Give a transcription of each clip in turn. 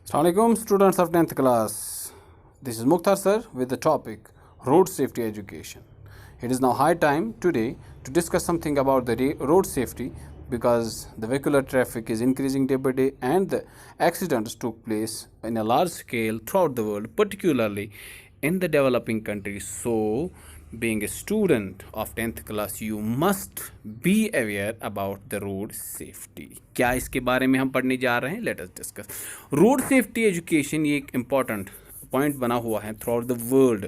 Assalamualaikum students of 10th class. This is Mukhtar sir with the topic road safety education. It is now high time today to discuss something about the road safety because the vehicular traffic is increasing day by day and the accidents took place in a large scale throughout the world, particularly in the developing countries. So being a student of 10th class you must be aware about the road safety. क्या इसके बारे में हम पढ़ने जा रहे हैं? Let us discuss road safety education. ये एक इम्पॉर्टेंट पॉइंट बना हुआ है थ्रू आउट द वर्ल्ड,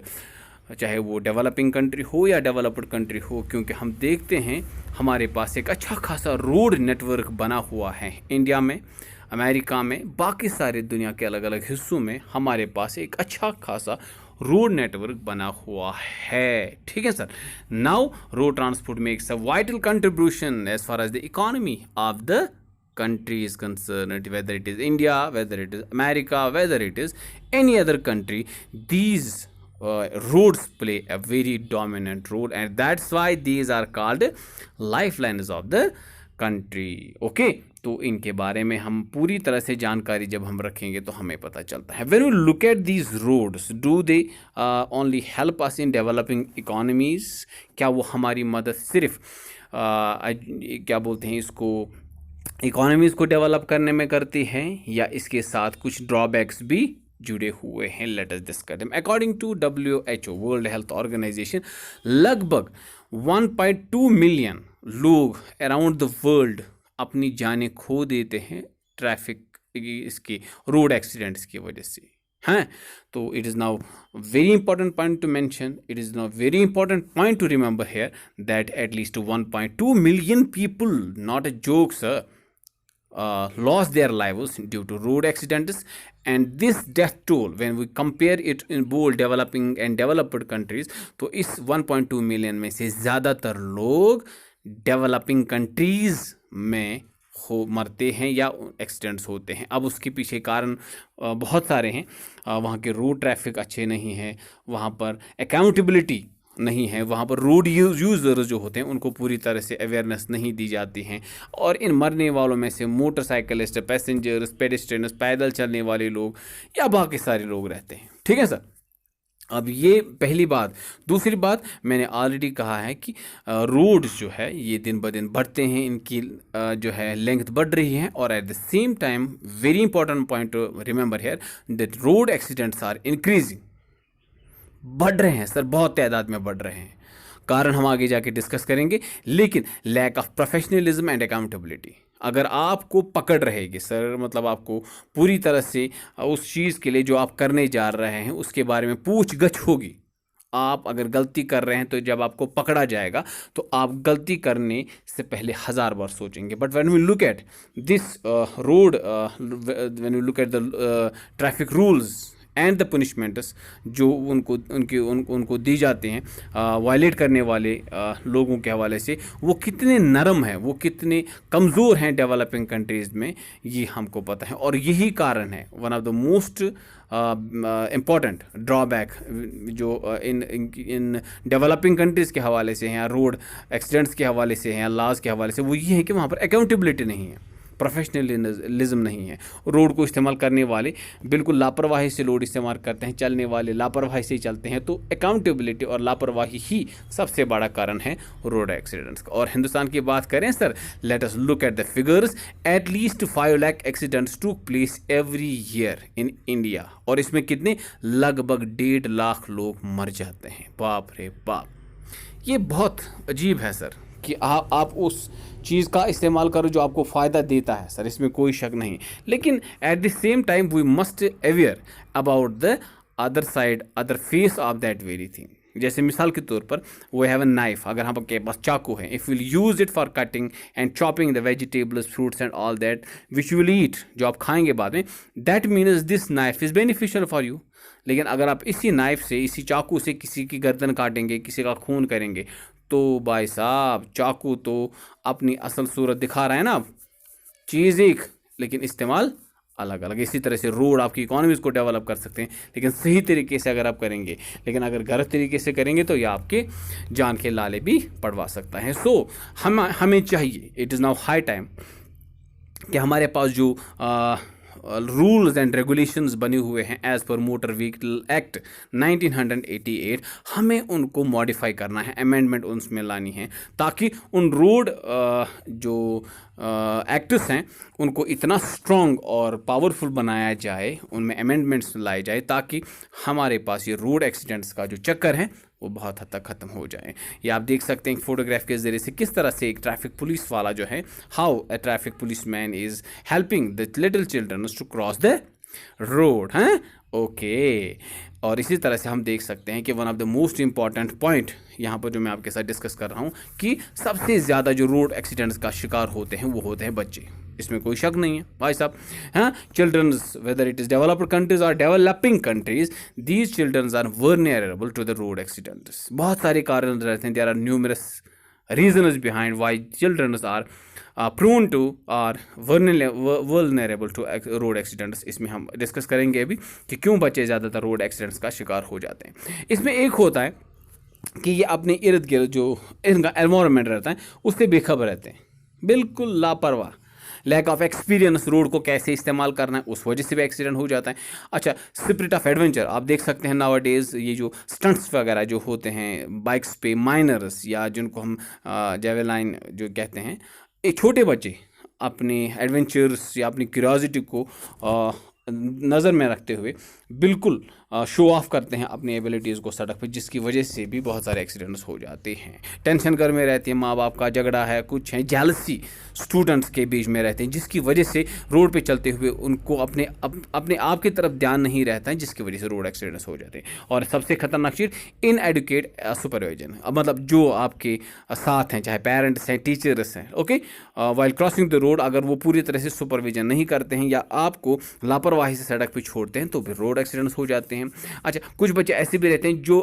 चाहे वो डेवलपिंग कंट्री हो या डेवलप्ड कंट्री हो, क्योंकि हम देखते हैं हमारे पास एक अच्छा खासा रोड नेटवर्क बना हुआ है इंडिया में, अमेरिका में, बाकी सारे दुनिया के अलग अलग हिस्सों में हमारे पास एक अच्छा खासा रोड नेटवर्क बना हुआ है. ठीक है sir. Now road transport makes a vital contribution as far as the economy of the country is concerned, whether it is India, whether it is America, whether it is any other country. These roads play a very dominant role and that's why these are called lifelines of the country. Okay, तो इनके बारे में हम पूरी तरह से जानकारी जब हम रखेंगे तो हमें पता चलता है. When we look at these roads, do they only help us in developing economies? क्या वो हमारी मदद सिर्फ क्या बोलते हैं इसको, इकोनॉमीज़ को डेवलप करने में करती हैं, या इसके साथ कुछ ड्रॉबैक्स भी जुड़े हुए हैं? Let us discuss them. According to WHO, world health organisation, लगभग 1.2 मिलियन लोग अराउंड द वर्ल्ड अपनी जानें खो देते हैं ट्रैफिक इसके रोड एक्सीडेंट्स की वजह से. हैं, तो it is now very important point to mention, it is now very important point to remember hair that at least 1.2 million people, not a joke sir, lost their lives due to road accidents. And this death toll, when we compare it in both developing and developed countries, तो इस 1.2 million में से ज़्यादातर लोग developing countries में मरते हैं या एक्सीडेंट्स होते हैं. अब उसके पीछे कारण बहुत सारे हैं. वहाँ के रोड ट्रैफिक अच्छे नहीं हैं, वहाँ पर अकाउंटेबिलिटी नहीं है, वहाँ पर रोड यूज़र्स जो होते हैं उनको पूरी तरह से अवेयरनेस नहीं दी जाती हैं, और इन मरने वालों में से मोटरसाइकिलिस्ट, पैसेंजर्स, पेडेस्ट्रियंस, पैदल चलने वाले लोग या बाकी सारे लोग रहते हैं. ठीक है सर. अब ये पहली बात. दूसरी बात, मैंने ऑलरेडी कहा है कि रोड्स जो है ये दिन ब दिन बढ़ते हैं, इनकी जो है लेंथ बढ़ रही है, और at the same time very important point to remember here that road accidents are increasing. बढ़ रहे हैं सर, बहुत तादाद में बढ़ रहे हैं. कारण हम आगे जाके डिस्कस करेंगे. लेकिन lack of professionalism and accountability, अगर आपको पकड़ रहेगी सर, मतलब आपको पूरी तरह से उस चीज़ के लिए जो आप करने जा रहे हैं उसके बारे में पूछ-गछ होगी. आप अगर गलती कर रहे हैं तो जब आपको पकड़ा जाएगा तो आप गलती करने से पहले 1000 बार सोचेंगे. But when we look at this road, when we look at the traffic rules and the punishments जो उनको दी जाते हैं वायलेट करने वाले लोगों के हवाले से, वो कितने नरम हैं, वो कितने कमज़ोर हैं डेवलपिंग कंट्रीज़ में, ये हमको पता है. और यही कारण है one of the most important drawback जो इन डेवलपिंग कंट्रीज़ के हवाले से हैं, या रोड एक्सीडेंट्स के हवाले से हैं, या लॉज के हवाले से, वो ये है कि वहाँ पर अकाउंटेबिलिटी नहीं है, प्रोफेशनलिज्म नहीं है. रोड को इस्तेमाल करने वाले बिल्कुल लापरवाही से रोड इस्तेमाल करते हैं, चलने वाले लापरवाही से चलते हैं. तो अकाउंटेबिलिटी और लापरवाही ही सबसे बड़ा कारण है रोड एक्सीडेंट्स का. और हिंदुस्तान की बात करें sir, let us look at the figures. At least 5 lakh accidents टूक place every year in India, और इसमें कितने, लगभग 1.5 लाख लोग मर जाते हैं. बाप रे बाप, ये बहुत अजीब है सर कि आप उस चीज़ का इस्तेमाल करो जो आपको फ़ायदा देता है सर, इसमें कोई शक नहीं. लेकिन at the same time we must aware about the other side, other face of that very thing. जैसे मिसाल के तौर पर वी हैव अ नाइफ, अगर हम आपके पास चाकू है, if will use it for cutting and chopping the vegetables, fruits and all that which will eat, जो आप खाएंगे बाद में, that means this knife is beneficial for you. लेकिन अगर आप इसी नाइफ से, इसी चाकू से किसी की गर्दन काटेंगे, किसी का खून करेंगे, तो भाई साहब चाकू तो अपनी असल सूरत दिखा रहा है ना, चीज़ एक, लेकिन इस्तेमाल अलग अलग. इसी तरह से रोड आपकी इकोनॉमीज़ को डेवलप कर सकते हैं, लेकिन सही तरीके से अगर आप करेंगे. लेकिन अगर गलत तरीके से करेंगे तो यह आपके जान के लाले भी पड़वा सकता है. सो हमें चाहिए, it is now high time कि हमारे पास जो रूल्स एंड रेगुलेशंस बने हुए हैं as per motor vehicle act 1988, हमें उनको मॉडिफाई करना है, अमेंडमेंट उसमें लानी है, ताकि उन रोड जो एक्ट्स हैं उनको इतना स्ट्रॉन्ग और पावरफुल बनाया जाए, उनमें अमेंडमेंट्स लाए जाए, ताकि हमारे पास ये रोड एक्सीडेंट्स का जो चक्कर है वो बहुत हद तक ख़त्म हो जाए। ये आप देख सकते हैं फोटोग्राफ के ज़रिए से किस तरह से एक ट्रैफिक पुलिस वाला जो है, how a traffic police man is helping the little children to cross the road, हैं ओके। और इसी तरह से हम देख सकते हैं कि one of the most important point यहाँ पर जो मैं आपके साथ डिस्कस कर रहा हूँ कि सबसे ज़्यादा जो रोड एक्सीडेंट्स का शिकार होते हैं वो होते हैं बच्चे, इसमें कोई शक नहीं है भाई साहब। हाँ, childrens whether it is developed countries और developing countries, these childrens are vulnerable to the road accidents. बहुत सारे कारण रहते हैं, there are numerous reasons behind why children are prone to or vulnerable to road accidents। इसमें हम discuss करेंगे अभी कि क्यों बच्चे ज़्यादातर रोड एक्सीडेंट्स का शिकार हो जाते हैं। इसमें एक होता है कि ये अपने इर्द गिर्द जो इनका एनवायरनमेंट रहता है उससे बेखबर रहते हैं, बिल्कुल लापरवाह, लैक ऑफ एक्सपीरियंस रोड को कैसे इस्तेमाल करना है, उस वजह से भी एक्सीडेंट हो जाता है। अच्छा, स्पिरिट ऑफ एडवेंचर आप देख सकते हैं नाउ डेज, ये जो स्टंट्स वगैरह जो होते हैं बाइक्स पे, माइनर्स या जिनको हम जेवेलाइन जो कहते हैं, ये छोटे बच्चे अपने एडवेंचर्स या अपनी क्यूरियोसिटी को नज़र में रखते हुए बिल्कुल शो ऑफ करते हैं अपनी एबिलिटीज़ को सड़क पर, जिसकी वजह से भी बहुत सारे एक्सीडेंट्स हो जाते हैं। टेंशन घर में रहती है, माँ बाप का झगड़ा है, कुछ है, जेलसी स्टूडेंट्स के बीच में रहते हैं, जिसकी वजह से रोड पे चलते हुए उनको अपने आप की तरफ ध्यान नहीं रहता है, जिसकी वजह से रोड एक्सीडेंट्स हो जाते हैं। और सबसे खतरनाक चीज़ इनएडुकेट सुपरविजन, मतलब जो आपके साथ हैं, चाहे पेरेंट्स हैं, टीचर्स हैं, okay, while crossing the road, अगर वो पूरी तरह से सुपरविजन नहीं करते हैं या आपको लापरवाही से सड़क पर छोड़ते हैं तो फिर रोड एक्सीडेंट्स हो जाते हैं। अच्छा, कुछ बच्चे ऐसे भी रहते हैं जो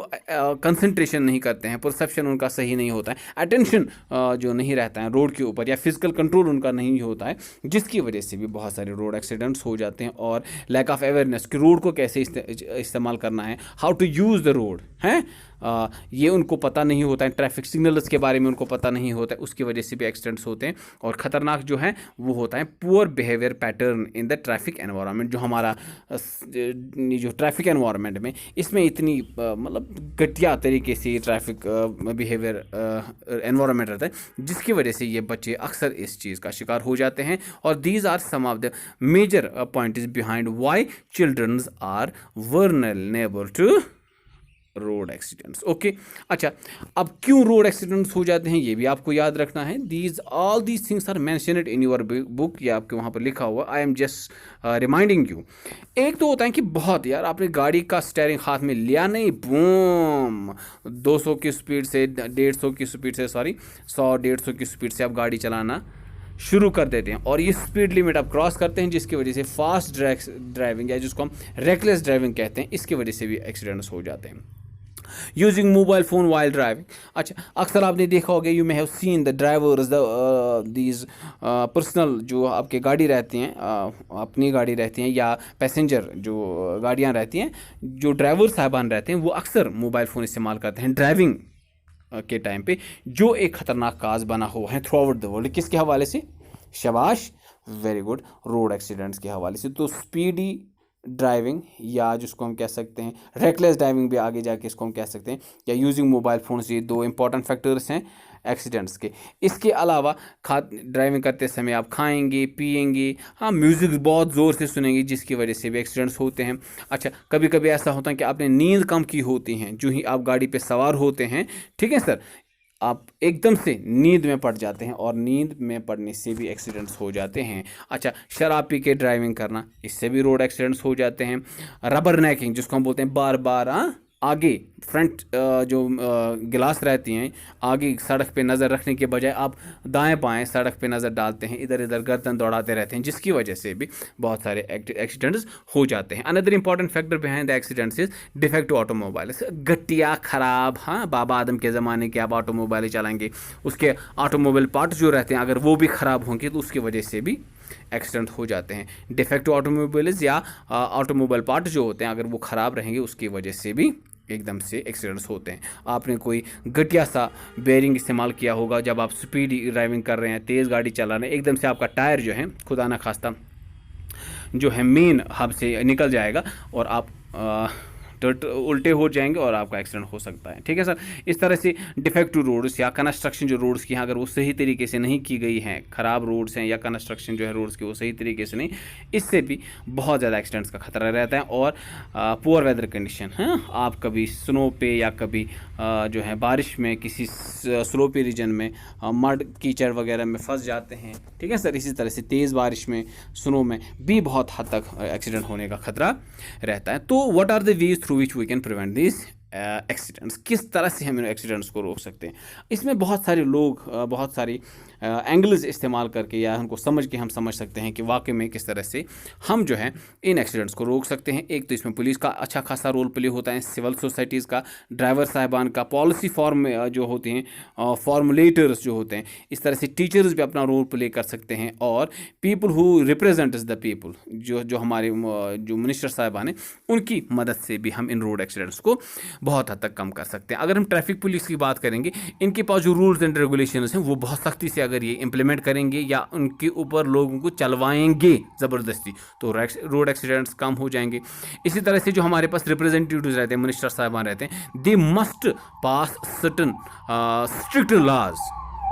कंसंट्रेशन नहीं करते हैं, परसेप्शन उनका सही नहीं होता है, अटेंशन जो नहीं रहता है रोड के ऊपर, या फिजिकल कंट्रोल उनका नहीं होता है, जिसकी वजह से भी बहुत सारे रोड एक्सीडेंट्स हो जाते हैं। और लैक ऑफ अवेयरनेस कि रोड को कैसे इस्तेमाल करना है, how to use the road, हैं ये उनको पता नहीं होता है, ट्रैफिक सिग्नल्स के बारे में उनको पता नहीं होता है, उसकी वजह से भी एक्सीडेंट्स होते हैं। और ख़तरनाक जो है वो होता है poor behaviour pattern in the traffic environment, जो हमारा जो ट्रैफिक एनवायरनमेंट में इसमें इतनी मतलब घटिया तरीके से ट्रैफिक बिहेवियर एनवायरनमेंट रहता है, जिसकी वजह से ये बच्चे अक्सर इस चीज़ का शिकार हो जाते हैं। और these are some of the major points behind why childrens are vulnerable to road accidents, okay. अच्छा, अब क्यों रोड एक्सीडेंट्स हो जाते हैं ये भी आपको याद रखना है। All these things are mentioned in your book, या आपके वहाँ पर लिखा हुआ, I am just reminding you. एक तो होता है कि बहुत यार आपने गाड़ी का स्टीयरिंग हाथ में लिया नहीं, बूम 200 की स्पीड से 150 की स्पीड से 100-150 की स्पीड से आप गाड़ी चलाना शुरू कर देते हैं और ये स्पीड लिमिट आप क्रॉस करते हैं, जिसकी वजह से फास्ट ड्राइविंग या जिसको हम रेकलेस ड्राइविंग कहते हैं, इसकी वजह से भी एक्सीडेंट्स हो जाते हैं। Using mobile phone while driving, अच्छा अक्सर आपने देखा होगा, you may have seen the drivers these personal जो आपके गाड़ी रहती हैं, अपनी गाड़ी रहती हैं या पैसेंजर जो गाड़ियाँ रहती हैं, जो ड्राइवर साहबान रहते हैं वो अक्सर मोबाइल फ़ोन इस्तेमाल करते हैं ड्राइविंग के टाइम पे, जो एक ख़तरनाक काज बना हुआ है थ्रू आउट द वर्ल्ड। किसके हवाले से? शाबाश, वेरी गुड, रोड एक्सीडेंट्स के हवाले से। तो स्पीडी ड्राइविंग या जिसको हम कह सकते हैं रेकलेस ड्राइविंग भी आगे जाके इसको हम कह सकते हैं, या यूजिंग मोबाइल फ़ोन्स, ये दो इंपॉर्टेंट फैक्टर्स हैं एक्सीडेंट्स के। इसके अलावा ड्राइविंग करते समय आप खाएंगे पिएंगे, हाँ म्यूज़िक बहुत ज़ोर से सुनेंगे, जिसकी वजह से भी एक्सीडेंट्स होते हैं। अच्छा, कभी कभी ऐसा होता है कि आपने नींद कम की होती हैं, जो ही आप गाड़ी पे सवार होते हैं, ठीक है सर, आप एकदम से नींद में पड़ जाते हैं और नींद में पड़ने से भी एक्सीडेंट्स हो जाते हैं। अच्छा, शराब पी के ड्राइविंग करना, इससे भी रोड एक्सीडेंट्स हो जाते हैं। रबर नेकिंग जिसको हम बोलते हैं, बार बार आगे फ्रंट जो गिलास रहती हैं आगे सड़क पे नज़र रखने के बजाय आप दाएं बाएं सड़क पे नज़र डालते हैं, इधर इधर गर्दन दौड़ाते रहते हैं, जिसकी वजह से भी बहुत सारे एक्सीडेंट्स हो जाते हैं। Another important factor behind the accidents is defective automobile, घटिया ख़राब, हाँ बाबा आदम के ज़माने के आप ऑटोमोबाइल चलाएंगे, उसके ऑटोमोबाइल पार्ट जो रहते हैं अगर वो भी ख़राब होंगे तो उसकी वजह से भी एक्सीडेंट हो जाते हैं। डिफेक्टिव ऑटोमोबाइल्स या ऑटोमोबाइल पार्ट जो होते हैं अगर वो ख़राब रहेंगे उसकी वजह से भी एकदम से एक्सीडेंट्स होते हैं। आपने कोई घटिया सा बेयरिंग इस्तेमाल किया होगा जब आप स्पीड ड्राइविंग कर रहे हैं, तेज़ गाड़ी चला रहे हैं, एकदम से आपका टायर जो है खुदा ना खास्ता जो है मेन हब से निकल जाएगा और आप उल्टे हो जाएंगे और आपका एक्सीडेंट हो सकता है। ठीक है सर, इस तरह से डिफेक्टिव रोड्स या कंस्ट्रक्शन जो रोड्स की हैं अगर वो सही तरीके से नहीं की गई हैं, ख़राब रोड्स हैं या कंस्ट्रक्शन जो है रोड्स की वो सही तरीके से नहीं, इससे भी बहुत ज़्यादा एक्सीडेंट्स का खतरा रहता है। और पुअर वेदर कंडीशन, हाँ, आप कभी स्नो पे या कभी जो है बारिश में किसी स्लोपी रीजन में मड कीचड़ वगैरह में फंस जाते हैं। ठीक है सर, इसी तरह से तेज़ बारिश में स्नो में भी बहुत हद तक एक्सीडेंट होने का खतरा रहता है। तो what are the ways through which we can prevent this accidents, किस तरह से हम इन एक्सीडेंट्स को रोक सकते हैं? इसमें बहुत सारे लोग बहुत सारी एंगल्स इस्तेमाल करके या उनको समझ के हम समझ सकते हैं कि वाकई में किस तरह से हम जो है इन एक्सीडेंट्स को रोक सकते हैं। एक तो इसमें पुलिस का अच्छा खासा रोल प्ले होता है, सिविल सोसाइटीज़ का, ड्राइवर साहिबान का, पॉलिसी फॉर्म जो होते हैं फॉर्मुलेटर्स जो होते हैं, इस तरह से टीचर्स भी अपना रोल प्ले कर सकते हैं, और people who represents the people, जो हमारे जो मिनिस्टर साहिबान हैं, उनकी मदद से भी हम इन रोड एक्सीडेंट्स को बहुत हद तक कम कर सकते हैं। अगर हम ट्रैफिक पुलिस की बात करेंगे, इनके पास जो रूल्स एंड रेगुलेशंस हैं वो बहुत सख्ती से अगर ये इंप्लीमेंट करेंगे या उनके ऊपर लोगों को चलवाएंगे ज़बरदस्ती, तो रोड एक्सीडेंट्स कम हो जाएंगे। इसी तरह से जो हमारे पास रिप्रेजेंटेटिव्स रहते हैं, मिनिस्टर साहिबान रहते हैं, they must pass certain strict laws,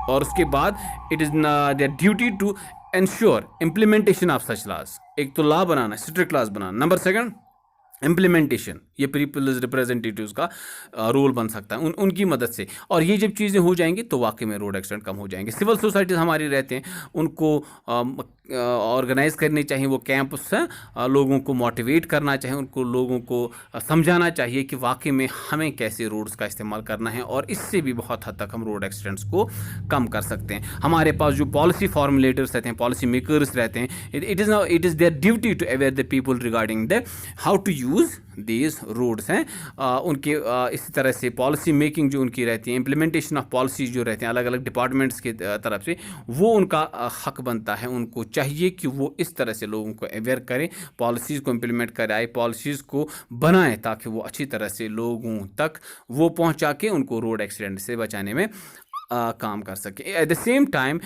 और उसके बाद it is their duty to ensure implementation of such laws. एक तो लॉ बनाना, स्ट्रिक्ट लॉज बनाना, नंबर सेकंड इम्प्लीमेंटेशन, ये पीपल्स रिप्रेजेंटेटिव्स का रोल बन सकता है उनकी मदद से, और ये जब चीज़ें हो जाएंगी तो वाकई में रोड एक्सीडेंट कम हो जाएंगे। सिविल सोसाइटीज़ हमारी रहते हैं, उनको ऑर्गेनाइज करनी चाहिए वो कैंप्स हैं, लोगों को मोटिवेट करना चाहिए, उनको लोगों को समझाना चाहिए कि वाकई में हमें कैसे रोड्स का इस्तेमाल करना है, और इससे भी बहुत हद तक हम रोड एक्सीडेंट्स को कम कर सकते हैं। हमारे पास जो पॉलिसी फॉर्मुलेटर्स रहते हैं, पॉलिसी मेकर्स रहते हैं, it is their duty to aware the people regarding the how to use these roads हैं। उनके इसी तरह से पॉलिसी मेकिंग जो उनकी रहती है, इम्प्लीमेंटेशन ऑफ पॉलिसीज जो रहते हैं अलग अलग डिपार्टमेंट्स की तरफ से, वो उनका हक बनता है। उनको चाहिए कि वो इस तरह से लोगों को अवेयर करें, पॉलिसीज़ को इम्प्लीमेंट कराए, पॉलिसीज़ को बनाएं, ताकि वो अच्छी तरह से लोगों तक वो पहुंचा के उनको रोड एक्सीडेंट से बचाने में काम कर सके। At the same time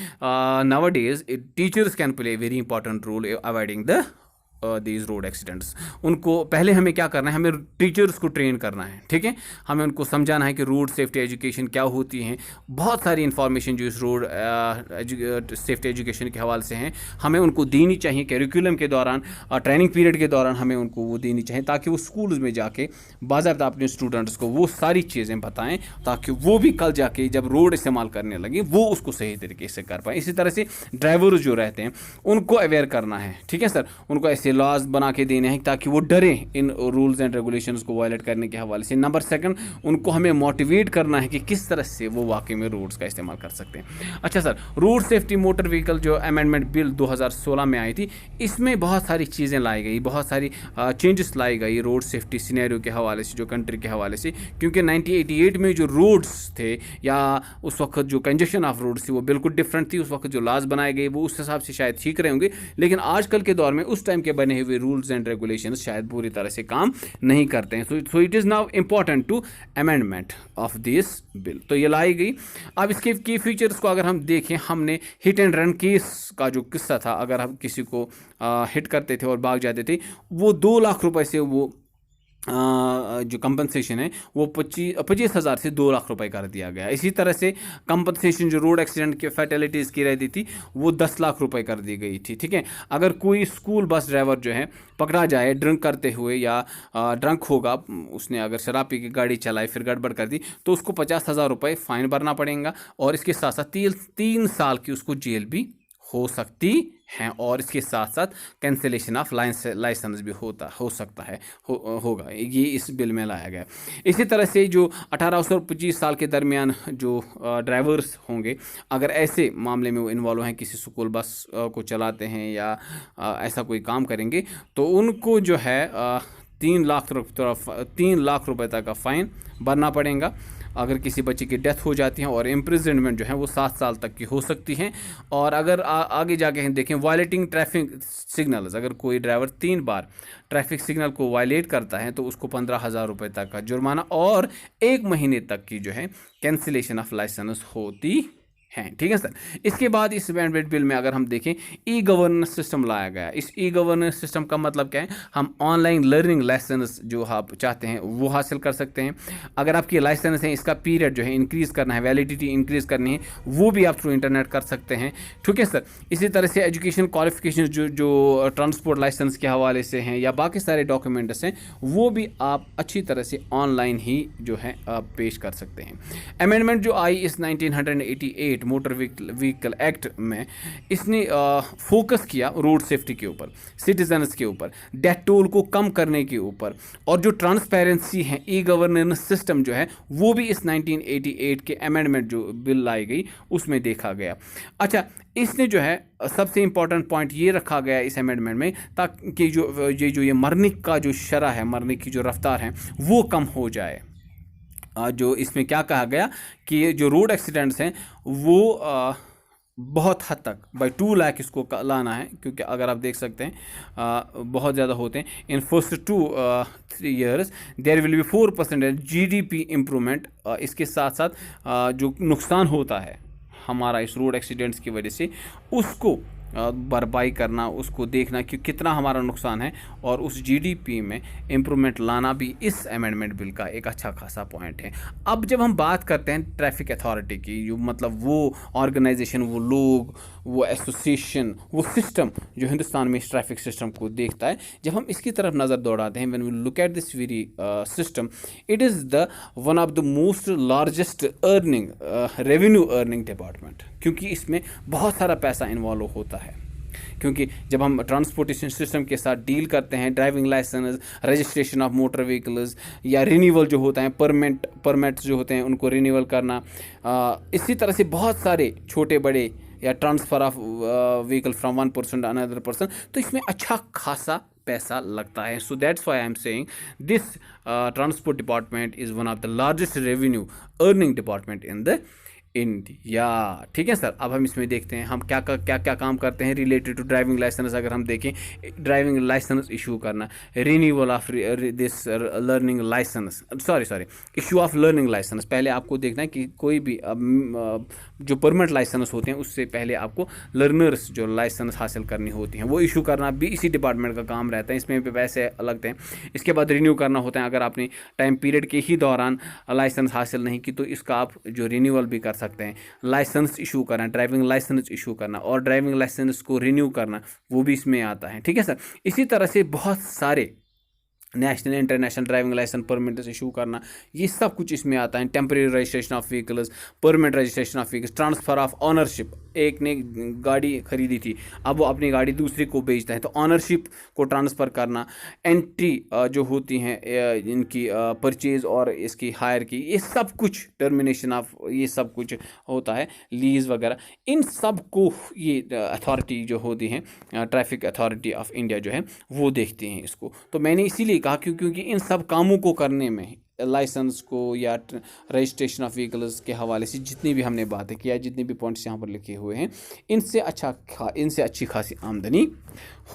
nowadays teachers can play very important role avoiding the these road accidents. उनको पहले हमें क्या करना है, हमें टीचर्स को ट्रेन करना है। ठीक है, हमें उनको समझाना है कि रोड सेफ्टी एजुकेशन क्या होती है। बहुत सारी इन्फॉर्मेशन जो इस रोड सेफ्टी एजुकेशन के हवाले से हैं, हमें उनको देनी चाहिए करिकुलम के दौरान, ट्रेनिंग पीरियड के दौरान हमें उनको वो देनी चाहिए, ताकि वो स्कूल्स में जाके बाज़ाब्ता अपने स्टूडेंट्स को वो सारी चीज़ें बताएं, ताकि वो भी कल जाके जब रोड इस्तेमाल करने लगे वो उसको सही तरीके से कर पाएँ। इसी तरह से ड्राइवर्स जो रहते हैं उनको अवेयर करना है। ठीक है सर, उनको ऐसे लॉज बना के देने हैं ताकि वो डरें इन रूल्स एंड रेगुलेशंस को वायलेट करने के हवाले से। नंबर सेकंड, उनको हमें मोटिवेट करना है कि किस तरह से वो वाकई में रोड्स का इस्तेमाल कर सकते हैं। अच्छा sir, road safety motor vehicle जो अमेंडमेंट बिल 2016 में आई थी, इसमें बहुत सारी चीज़ें लाई गई, बहुत सारी चेंजेस लाई गई रोड सेफ्टी सिनेरियो के हवाले से, जो कंट्री के हवाले से, क्योंकि 1988 में जो रोड्स थे या उस वक्त जो कंजेशन ऑफ रोड्स थी वो बिल्कुल डिफरेंट थी। उस वक्त जो लॉज बनाए गए वो उस हिसाब से शायद ठीक रहे होंगे, लेकिन आजकल के दौर में उस टाइम के बने हुए रूल्स एंड रेगुलेशंस शायद पूरी तरह से काम नहीं करते हैं। So it is now important to amendment of this bill. तो ये लाई गई। अब इसके की फीचर्स को अगर हम देखें, हमने हिट एंड रन केस का जो किस्सा था, अगर हम किसी को हिट करते थे और भाग जाते थे, वो 2 लाख रुपए से वो जो कंपनसेशन है वो 25,000 से 2 लाख रुपए कर दिया गया। इसी तरह से कंपनसेशन जो रोड एक्सीडेंट के फैटेलिटीज़ की रहती थी वो 10 लाख रुपए कर दी गई थी। ठीक है, अगर कोई स्कूल बस ड्राइवर जो है पकड़ा जाए ड्रिंक करते हुए या ड्रंक होगा, उसने अगर शराब पी के गाड़ी चलाई फिर गड़बड़ कर दी, तो उसको 50,000 रुपये फ़ाइन भरना पड़ेगा, और इसके साथ साथ 3 साल की उसको जेल भी हो सकती हैं, और इसके साथ साथ कैंसिलेशन ऑफ लाइसेंस भी हो सकता है होगा। ये इस बिल में लाया गया। इसी तरह से जो 18 से 25 साल के दरमियान जो ड्राइवर्स होंगे, अगर ऐसे मामले में वो इन्वॉल्व हैं, किसी स्कूल बस को चलाते हैं या ऐसा कोई काम करेंगे, तो उनको जो है 3 लाख रुपए तक का फ़ाइन भरना पड़ेगा। अगर किसी बच्चे की डेथ हो जाती है, और इम्प्रिजनमेंट जो है वो 7 साल तक की हो सकती हैं। और अगर आगे जाके हम देखें, वायलेटिंग ट्रैफिक सिग्नल्स, अगर कोई ड्राइवर 3 बार ट्रैफिक सिग्नल को वायलेट करता है तो उसको 15,000 रुपये तक का जुर्माना और 1 महीने तक की जो है कैंसिलेशन ऑफ लाइसेंस होती हैं, ठीक है सर। इसके बाद इस अमेंडमेंट बिल में अगर हम देखें, ई गवर्नेंस सिस्टम लाया गया। इस ई गवर्नेंस सिस्टम का मतलब क्या है, हम ऑनलाइन लर्निंग लाइसेंस जो आप चाहते हैं वो हासिल कर सकते हैं। अगर आपकी लाइसेंस है, इसका पीरियड जो है इंक्रीज़ करना है, वैलिडिटी इंक्रीज़ करनी है, वो भी आप थ्रू इंटरनेट कर सकते हैं, ठीक है सर। इसी तरह से एजुकेशन क्वालिफिकेशन जो ट्रांसपोर्ट लाइसेंस के हवाले से हैं या बाकी सारे डॉक्यूमेंट्स हैं, वो भी आप अच्छी तरह से ऑनलाइन ही जो है आप पेश कर सकते हैं। अमेंडमेंट जो आई इस 1988 मोटर व्हीकल एक्ट में, इसने फोकस किया रोड सेफ्टी के ऊपर, सिटीजन्स के ऊपर, डेथ टोल को कम करने के ऊपर, और जो ट्रांसपेरेंसी है, ई गवर्नेंस सिस्टम जो है, वो भी इस 1988 के अमेंडमेंट जो बिल लाई गई उसमें देखा गया। अच्छा, इसने जो है सबसे इम्पॉर्टेंट पॉइंट ये रखा गया इस अमेंडमेंट में, ताकि ये मरने का जो शरह है, मरने की जो रफ्तार है, वो कम हो जाए। जो इसमें क्या कहा गया कि जो रोड एक्सीडेंट्स हैं वो बहुत हद तक बाई 2 लाख इसको लाना है, क्योंकि अगर आप देख सकते हैं बहुत ज़्यादा होते हैं। In first 2-3 years there will be 4% GDP improvement. इसके साथ साथ जो नुकसान होता है हमारा इस रोड एक्सीडेंट्स की वजह से, उसको भरपाई करना, उसको देखना कि कितना हमारा नुकसान है, और उस GDP में इम्प्रूवमेंट लाना भी इस अमेंडमेंट बिल का एक अच्छा खासा पॉइंट है। अब जब हम बात करते हैं ट्रैफिक अथॉरिटी की, जो मतलब वो ऑर्गेनाइजेशन, वो लोग, वो एसोसिएशन, वो सिस्टम जो हिंदुस्तान में इस ट्रैफिक सिस्टम को देखता है, जब हम इसकी तरफ नज़र दौड़ाते हैं, when we look at this very system, it is the one of the most largest earning revenue earning department, क्योंकि इसमें बहुत सारा पैसा इन्वॉल्व होता है। क्योंकि जब हम ट्रांसपोर्टेशन सिस्टम के साथ डील करते हैं, driving licence, registration of motor vehicles, या रिन्यूअल जो होता है, परमिट्स जो होते हैं उनको रिन्यूअल करना, इसी तरह से बहुत सारे छोटे बड़े, या transfer of vehicle from one person to another person, तो इसमें अच्छा खासा पैसा लगता है। So that's why I am saying this transport department is one of the largest revenue earning department in the India, ठीक है सर। अब हम इसमें देखते हैं हम क्या क्या काम करते हैं रिलेटेड टू ड्राइविंग लाइसेंस। अगर हम देखें, ड्राइविंग लाइसेंस इशू करना, renewal of this learning licence, sorry issue of learning licence. पहले आपको देखना है कि कोई भी जो परमानेंट लाइसेंस होते हैं, उससे पहले आपको लर्नर्स जो लाइसेंस हासिल करनी होती हैं, वो इशू करना भी इसी डिपार्टमेंट का काम रहता है। इसमें पैसे लगते हैं। इसके बाद रिन्यू करना होता है। अगर आपने टाइम पीरियड के ही दौरान लाइसेंस हासिल नहीं की, तो इसका आप जो रिन्यूअल भी कर सकते हैं। लाइसेंस इशू करना, ड्राइविंग लाइसेंस इशू करना, और ड्राइविंग लाइसेंस को रिन्यू करना, वो भी इसमें आता है, ठीक है सर। इसी तरह से बहुत सारे national international driving licence permits issue करना, ये सब कुछ इसमें आता है। Temporary registration of vehicles, permit registration of vehicles, transfer of ownership. एक ने गाड़ी खरीदी थी, अब वो अपनी गाड़ी दूसरे को बेचता है, तो ऑनरशिप को ट्रांसफ़र करना। एंट्री जो होती हैं इनकी परचेज़ और इसकी हायर की, ये सब कुछ टर्मिनेशन ऑफ, ये सब कुछ होता है, लीज़ वगैरह। इन सब को ये अथॉरिटी जो होती हैं, ट्रैफिक अथॉरिटी ऑफ इंडिया जो है, वो देखती हैं इसको। तो मैंने इसीलिए कहा क्योंकि इन सब कामों को करने में, लाइसेंस को या रजिस्ट्रेशन ऑफ व्हीकल्स के हवाले से जितनी भी हमने बातें किया, जितने भी पॉइंट्स यहाँ पर लिखे हुए हैं, इनसे अच्छी खासी आमदनी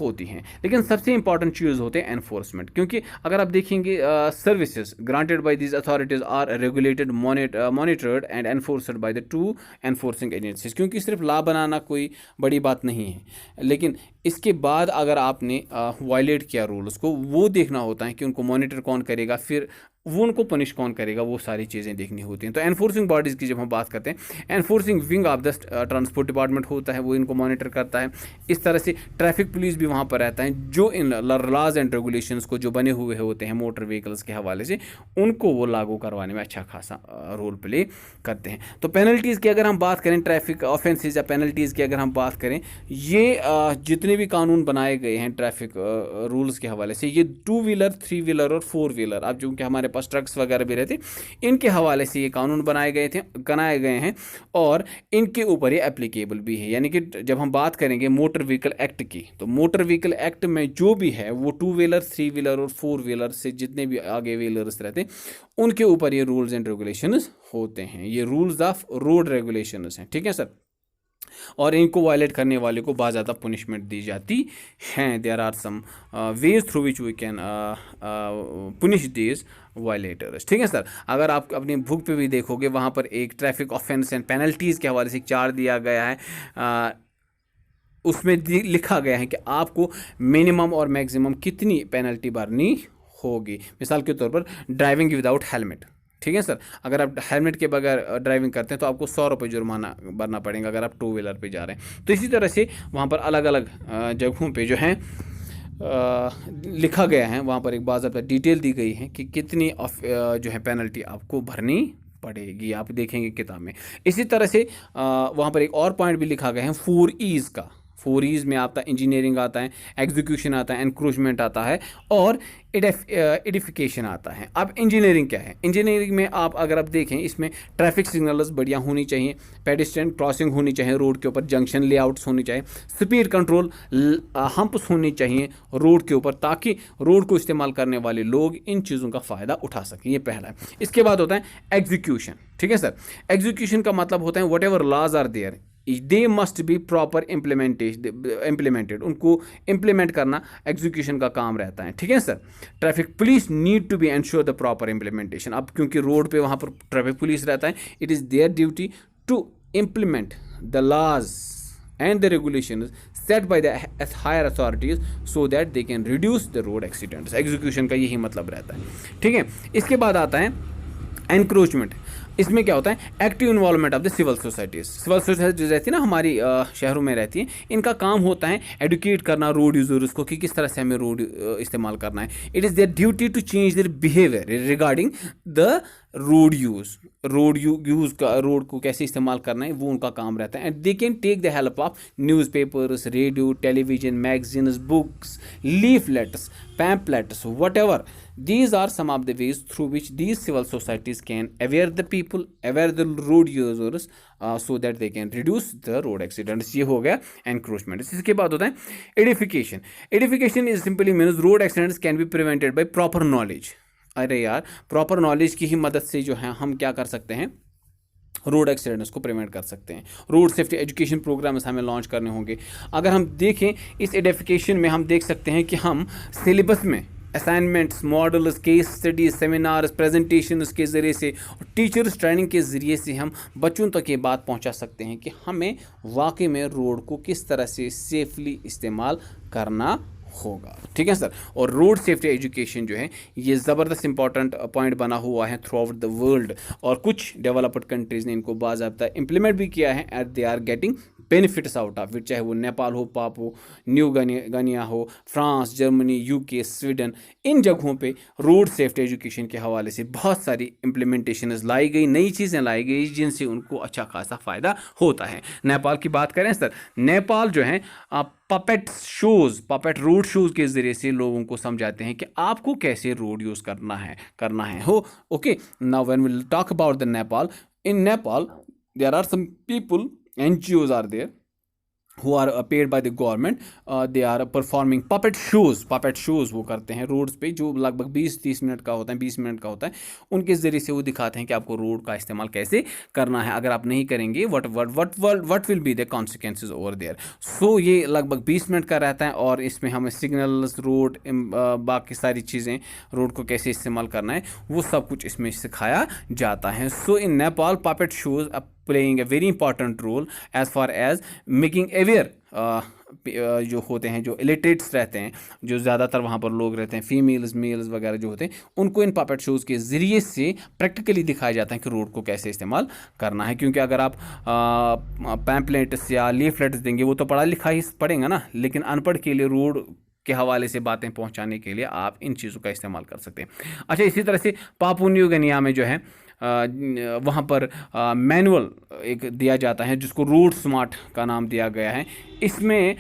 होती हैं। लेकिन सबसे इंपॉर्टेंट चीज़ होते हैं एनफोर्समेंट, क्योंकि अगर आप देखेंगे services granted by these authorities are regulated, monitored and enforced by the two enforcing agencies. क्योंकि सिर्फ लॉ बनाना कोई बड़ी बात नहीं है, लेकिन इसके बाद अगर आपने वायलेट किया रूल्स को, वो देखना होता है कि उनको मॉनिटर कौन करेगा, फिर वो उनको पनिश कौन करेगा, वो सारी चीज़ें देखनी होती हैं। तो एनफोर्सिंग बॉडीज़ की जब हम बात करते हैं, enforcing wing of the transport department होता है, वो इनको मॉनिटर करता है। इस तरह से ट्रैफिक पुलिस भी वहाँ पर रहता है, जो इन लॉज एंड रेगुलेशंस को जो बने हुए होते हैं मोटर व्हीकल्स के हवाले से, उनको वो लागू करवाने में अच्छा खासा रोल प्ले करते हैं। तो पेनल्टीज़ की अगर हम बात करें, ट्रैफिक ऑफेंसेज या पेनल्टीज़ की अगर हम बात करें, ये जितने भी कानून बनाए गए हैं ट्रैफिक रूल्स के हवाले से, ये 2 व्हीलर, 3 व्हीलर और 4 व्हीलर, अब जो कि हमारे पास ट्रक्स वगैरह भी रहते, इनके हवाले से ये कानून बनाए गए हैं, और इनके ऊपर ये एप्लीकेबल भी है। यानी कि जब हम बात करेंगे मोटर व्हीकल एक्ट की, तो मोटर व्हीकल एक्ट में जो भी है, वो 2 व्हीलर, 3 व्हीलर और 4 व्हीलर से जितने भी आगे व्हीलर्स रहते हैं, उनके ऊपर ये रूल्स एंड रेगुलेशंस होते हैं। ये रूल्स ऑफ रोड रेगुलेशंस हैं, ठीक है सर। और इनको वायलेट करने वाले को बहुत ज़्यादा पनिशमेंट दी जाती हैं। There are some ways through which we can punish these violators. ठीक है सर, अगर आप अपनी बुक पे भी देखोगे वहाँ पर एक ट्रैफिक ऑफेंस एंड पेनल्टीज़ के हवाले से एक चार्ट दिया गया है। उसमें लिखा गया है कि आपको मिनिमम और मैक्सिमम कितनी पेनल्टी भरनी होगी। मिसाल के तौर पर ड्राइविंग विदाउट हेलमेट, ठीक है सर, अगर आप हेलमेट के बगैर ड्राइविंग करते हैं तो आपको 100 रुपये जुर्माना भरना पड़ेगा अगर आप टू व्हीलर पे जा रहे हैं। तो इसी तरह से वहाँ पर अलग अलग जगहों पे जो है लिखा गया है, वहाँ पर एक बाज़ाब्ता डिटेल दी गई है कि कितनी जो है पेनल्टी आपको भरनी पड़ेगी, आप देखेंगे किताब में। इसी तरह से वहाँ पर एक और पॉइंट भी लिखा गया है 4 ईज़ का। 4 ईज़ में आता है इंजीनियरिंग आता है, एग्जीक्यूशन आता है, एनक्रोचमेंट आता है और एडिफिकेशन आता है। अब इंजीनियरिंग क्या है? इंजीनियरिंग में आप अगर आप देखें इसमें ट्रैफिक सिग्नल्स बढ़िया होनी चाहिए, पेडेस्ट्रियन क्रॉसिंग होनी चाहिए रोड के ऊपर, जंक्शन लेआउट्स होनी चाहिए, स्पीड कंट्रोल हम्प्स होनी चाहिए रोड के ऊपर, ताकि रोड को इस्तेमाल करने वाले लोग इन चीज़ों का फ़ायदा उठा सकें। ये पहला है। इसके बाद होता है एग्जीक्यूशन। ठीक है सर, एग्जीक्यूशन का मतलब होता है whatever laws are there they must be proper implemented, उनको इम्प्लीमेंट करना एग्जीक्यूशन का काम रहता है। ठीक है sir, traffic police need to be ensure the proper implementation. अब क्योंकि रोड पे वहाँ पर ट्रैफिक पुलिस रहता है, it is their duty to implement the laws and the regulations set by the higher authorities so that they can reduce the road accidents। Execution का यही मतलब रहता है। ठीक है, इसके बाद आता है एनक्रोचमेंट। इसमें क्या होता है? Active involvement of the civil societies. Civil society जो रहती है ना हमारी शहरों में रहती है, इनका काम होता है एडुकेट करना रोड यूजर्स को कि किस तरह से हमें रोड इस्तेमाल करना है। It is their duty to change their behaviour regarding the road use. Road को कैसे इस्तेमाल करना है वो उनका काम रहता है। And they can take the help of newspapers, radio, television, magazines, books, leaflets, pamphlets, whatever. These are some of the ways through which these civil societies can aware the people, aware the road users, so that they can reduce the road accidents। ये हो गया encroachment। इसके बाद होता है edification। Edification is simply means road accidents can be prevented by proper knowledge। अरे यार, proper knowledge की ही मदद से जो है हम क्या कर सकते हैं, रोड एक्सीडेंट्स को प्रिवेंट कर सकते हैं। रोड सेफ्टी एजुकेशन प्रोग्राम्स हमें लॉन्च करने होंगे। अगर हम देखें इस एडिफिकेशन में हम देख सकते हैं कि हम सिलेबस में assignments, models, case studies, seminars, presentations के ज़रिए से और टीचर्स ट्रेनिंग के ज़रिए से हम बच्चों तक ये बात पहुंचा सकते हैं कि हमें वाकई में रोड को किस तरह से सेफली इस्तेमाल करना होगा। ठीक है सर, और रोड सेफ्टी एजुकेशन जो है ये ज़बरदस्त इंपॉर्टेंट पॉइंट बना हुआ है थ्रू आउट द वर्ल्ड, और कुछ डेवलप्ड कंट्रीज़ ने इनको बाज़ाब्ता इम्प्लीमेंट भी किया है and they are getting benefits out of it. चाहे वो नेपाल हो, पापो न्यू गिनिया हो, फ्रांस, जर्मनी, यूके, स्वीडन, इन जगहों पे रोड सेफ्टी एजुकेशन के हवाले से बहुत सारी इम्प्लीमेंटेशन लाई गई, नई चीज़ें लाई गई जिनसे उनको अच्छा खासा फ़ायदा होता है। नेपाल की बात करें सर, नेपाल जो है puppet shows, puppet road shows के ज़रिए से लोगों को समझाते हैं कि आपको कैसे रोड यूज़ करना है हो। Okay, now when we talk about the Nepal, in Nepal there are some people, NGOs are there who are paid by the government, they are performing puppet shows वो करते हैं रोड्स पे, जो लगभग 20-30 मिनट का होता है, 20 मिनट का होता है। उनके ज़रिए से वो दिखाते हैं कि आपको रोड का इस्तेमाल कैसे करना है, अगर आप नहीं करेंगे what will be the consequences over there। सो ये लगभग 20 मिनट का रहता है और इसमें हमें सिग्नल्स, रोड, बाकी सारी चीज़ें, रोड को कैसे इस्तेमाल करना है वो सब कुछ इसमें सिखाया जाता है। सो इन Nepal puppet shows playing a very important role as far as making aware जो होते हैं, जो इलिटरेट्स रहते हैं, जो ज़्यादातर वहाँ पर लोग रहते हैं, फीमेल्स, मेल्स वगैरह जो होते हैं, उनको इन पपेट शोज़ के ज़रिए से प्रैक्टिकली दिखाया जाता है कि रोड को कैसे इस्तेमाल करना है। क्योंकि अगर आप पैम्पलेट्स या लीफलेट्स देंगे वो तो पढ़ा लिखा ही पढ़ेगा ना, लेकिन अनपढ़ के लिए रोड के हवाले से बातें पहुंचाने के लिए आप इन चीज़ों का इस्तेमाल कर सकते हैं। अच्छा, इसी तरह से पापुआ न्यू गिनिया में जो है वहाँ पर मैनुअल एक दिया जाता है जिसको रोड स्मार्ट का नाम दिया गया है। इसमें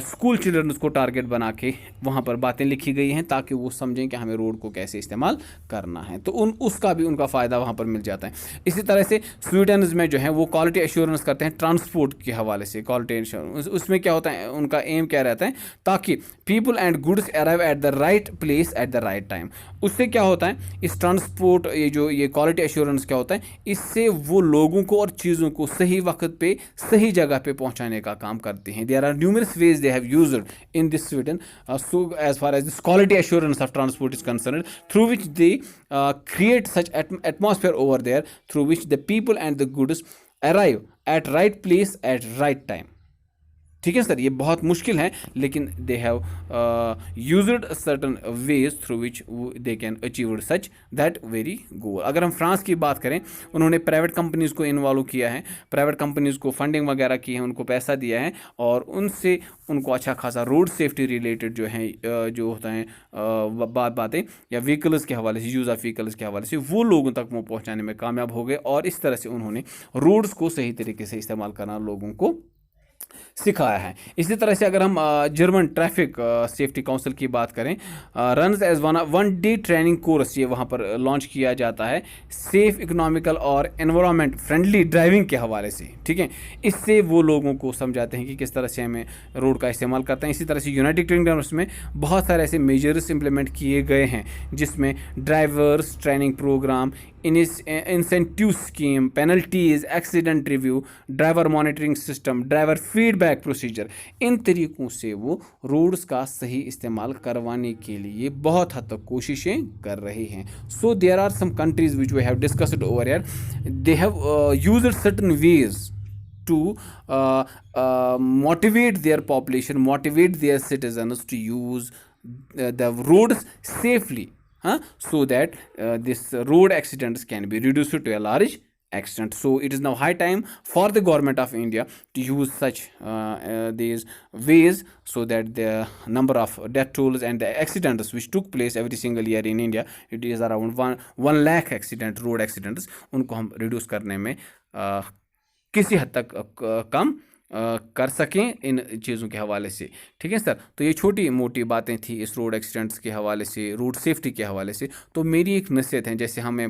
स्कूल चिल्ड्रंस को टारगेट बना के वहाँ पर बातें लिखी गई हैं ताकि वो समझें कि हमें रोड को कैसे इस्तेमाल करना है, तो उसका भी उनका फ़ायदा वहाँ पर मिल जाता है। इसी तरह से स्वीडन में जो है वो क्वालिटी एश्योरेंस करते हैं ट्रांसपोर्ट के हवाले से। क्वालिटी एश्योरेंस उसमें क्या होता है, उनका एम क्या रहता है, ताकि people and goods arrive at the right place at the right time. उससे क्या होता है, इस ट्रांसपोर्ट ये क्वालिटी एश्योरेंस क्या होता है, इससे वो लोगों को और चीज़ों को सही वक्त पे सही जगह पे पहुंचाने का काम करते हैं. There are numerous ways they have used in this Sweden so as far as this quality assurance of transport is concerned, through which they create such atmosphere over there through which the people and the goods arrive at right place at right time. ठीक है sir, ये बहुत मुश्किल है, लेकिन they have used certain ways through which they can achieve such that very goal. अगर हम France की बात करें, उन्होंने प्राइवेट कंपनीज़ को इन्वॉल्व किया है, प्राइवेट कंपनीज़ को फंडिंग वगैरह की है, उनको पैसा दिया है और उनसे उनको अच्छा खासा रोड सेफ्टी रिलेटेड जो है जो होता है बातें या व्हीकल्स के हवाले से, यूज़ ऑफ व्हीकल्स के हवाले से वो लोगों तक वो पहुँचाने में कामयाब हो गए और इस तरह से उन्होंने रोड्स को सही तरीके से इस्तेमाल करना लोगों को सिखाया है. इसी तरह से अगर हम जर्मन ट्रैफिक सेफ्टी काउंसिल की बात करें, runs as one day training course ये वहाँ पर लॉन्च किया जाता है सेफ, इकोनॉमिकल और एनवायरनमेंट फ्रेंडली ड्राइविंग के हवाले से. ठीक है, इससे वो लोगों को समझाते हैं कि किस तरह से हमें रोड का इस्तेमाल करते हैं. इसी तरह से यूनाइटेड किंगडम में बहुत सारे ऐसे मेजर्स इंप्लीमेंट किए गए हैं जिसमें drivers training program, incentive scheme, penalties, accident review, driver monitoring system, driver feedback procedure, इन तरीक़ों से वो रोड्स का सही इस्तेमाल करवाने के लिए बहुत हद तक कोशिशें कर रहे हैं. So there are some countries which we have discussed over here, they have used certain ways to motivate their population, motivate their citizens to use the roads safely, so that this road accidents can be reduced to a large extent. So it is now high time for the government of India to use such these ways so that the number of death tolls and the accidents which took place every single year in India, it is around 1 lakh accident, road accidents, उनको हम reduce करने में किसी हद तक कम कर सकें इन चीज़ों के हवाले से. ठीक है सर, तो ये छोटी मोटी बातें थी इस रोड एक्सीडेंट्स के हवाले से, रोड सेफ्टी के हवाले से. तो मेरी एक नसीहत है, जैसे हमें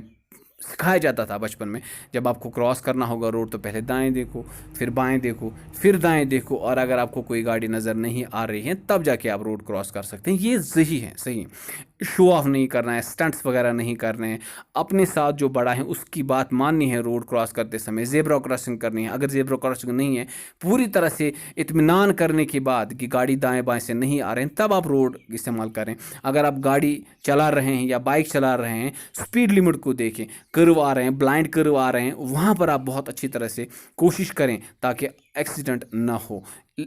सिखाया जाता था बचपन में, जब आपको क्रॉस करना होगा रोड तो पहले दाएं देखो, फिर बाएं देखो, फिर दाएं देखो, और अगर आपको कोई गाड़ी नज़र नहीं आ रही है तब जाके आप रोड क्रॉस कर सकते हैं. ये सही है, सही. शो ऑफ नहीं करना है, स्टंट्स वगैरह नहीं करने हैं, अपने साथ जो बड़ा है उसकी बात माननी है रोड क्रॉस करते समय, जेब्रा क्रॉसिंग करनी है. अगर जेब्रा क्रॉसिंग नहीं है, पूरी तरह से इत्मीनान करने के बाद कि गाड़ी दाएं बाएं से नहीं आ रहे हैं, तब आप रोड इस्तेमाल करें. अगर आप गाड़ी चला रहे हैं या बाइक चला रहे हैं, स्पीड लिमिट को देखें, कर्व आ रहे हैं, ब्लाइंड कर्व आ रहे हैं, वहाँ पर आप बहुत अच्छी तरह से कोशिश करें ताकि एक्सीडेंट ना हो.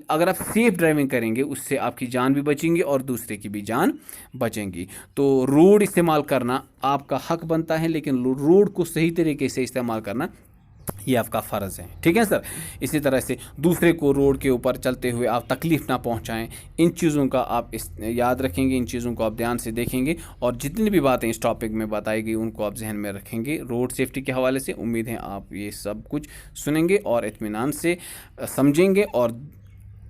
अगर आप सेफ ड्राइविंग करेंगे उससे आपकी जान भी बचेंगी और दूसरे की भी जान बचेंगी. तो रोड इस्तेमाल करना आपका हक बनता है, लेकिन रोड को सही तरीके से इस्तेमाल करना ये आपका फ़र्ज़ है. ठीक है सर. इसी तरह से दूसरे को रोड के ऊपर चलते हुए आप तकलीफ़ ना पहुंचाएं. इन चीज़ों का आप याद रखेंगे, इन चीज़ों को आप ध्यान से देखेंगे और जितनी भी बातें इस टॉपिक में बताई गई उनको आप जहन में रखेंगे रोड सेफ्टी के हवाले से. उम्मीद है आप ये सब कुछ सुनेंगे और इत्मीनान से समझेंगे और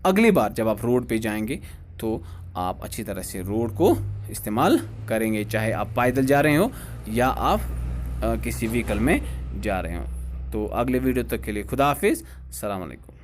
अगली बार जब आप रोड पे जाएंगे तो आप अच्छी तरह से रोड को इस्तेमाल करेंगे, चाहे आप पैदल जा रहे हो या आप किसी व्हीकल में जा रहे हो. तो अगले वीडियो तक के लिए खुदा हाफिज़, अस्सलाम वालेकुम.